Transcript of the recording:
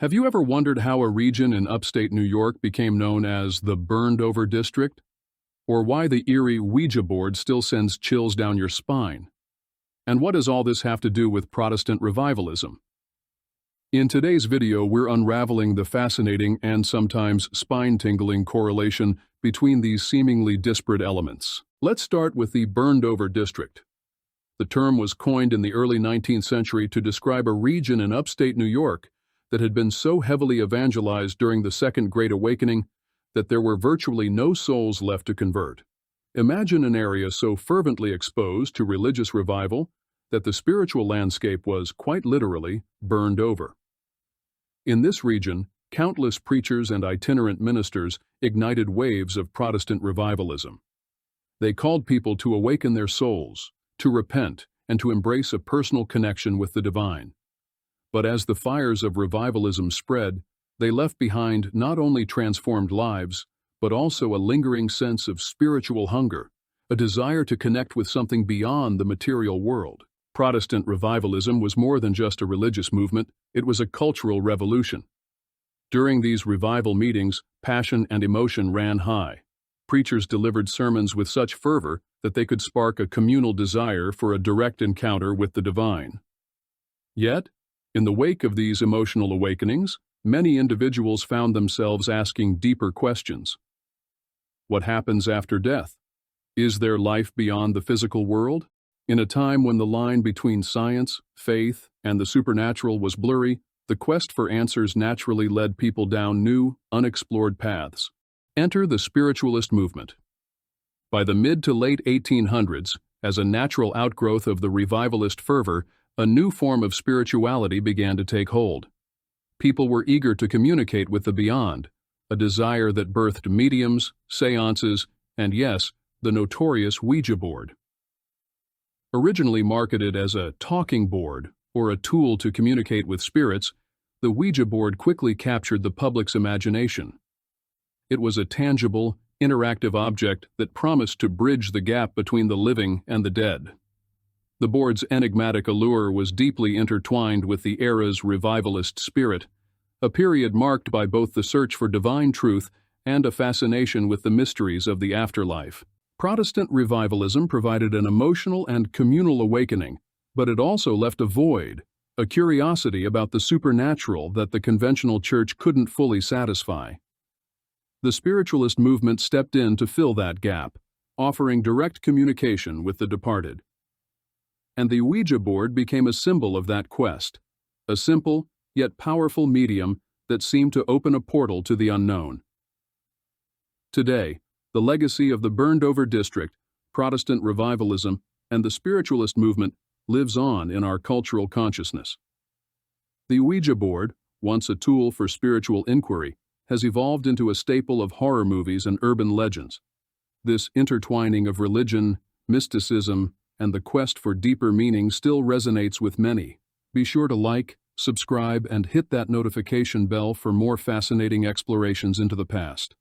Have you ever wondered how a region in upstate New York became known as the burned-over district? Or why the eerie Ouija board still sends chills down your spine? And what does all this have to do with Protestant revivalism? In today's video, we're unraveling the fascinating and sometimes spine-tingling correlation between these seemingly disparate elements. Let's start with the burned-over district. The term was coined in the early 19th century to describe a region in upstate New York that had been so heavily evangelized during the Second Great Awakening that there were virtually no souls left to convert. Imagine an area so fervently exposed to religious revival that the spiritual landscape was, quite literally, burned over. In this region, countless preachers and itinerant ministers ignited waves of Protestant revivalism. They called people to awaken their souls, to repent, and to embrace a personal connection with the divine. But as the fires of revivalism spread, they left behind not only transformed lives, but also a lingering sense of spiritual hunger, a desire to connect with something beyond the material world. Protestant revivalism was more than just a religious movement, it was a cultural revolution. During these revival meetings, passion and emotion ran high. Preachers delivered sermons with such fervor that they could spark a communal desire for a direct encounter with the divine. Yet, in the wake of these emotional awakenings, many individuals found themselves asking deeper questions. What happens after death? Is there life beyond the physical world? In a time when the line between science, faith, and the supernatural was blurry, the quest for answers naturally led people down new, unexplored paths. Enter the spiritualist movement. By the mid to late 1800s, as a natural outgrowth of the revivalist fervor, a new form of spirituality began to take hold. People were eager to communicate with the beyond, a desire that birthed mediums, seances, and yes, the notorious Ouija board. Originally marketed as a talking board or a tool to communicate with spirits, the Ouija board quickly captured the public's imagination. It was a tangible, interactive object that promised to bridge the gap between the living and the dead. The board's enigmatic allure was deeply intertwined with the era's revivalist spirit, a period marked by both the search for divine truth and a fascination with the mysteries of the afterlife. Protestant revivalism provided an emotional and communal awakening, but it also left a void, a curiosity about the supernatural that the conventional church couldn't fully satisfy. The spiritualist movement stepped in to fill that gap, offering direct communication with the departed. And the Ouija board became a symbol of that quest, a simple yet powerful medium that seemed to open a portal to the unknown. Today, the legacy of the burned-over district, Protestant revivalism, and the spiritualist movement lives on in our cultural consciousness. The Ouija board, once a tool for spiritual inquiry, has evolved into a staple of horror movies and urban legends. This intertwining of religion, mysticism, and the quest for deeper meaning still resonates with many. Be sure to like, subscribe, and hit that notification bell for more fascinating explorations into the past.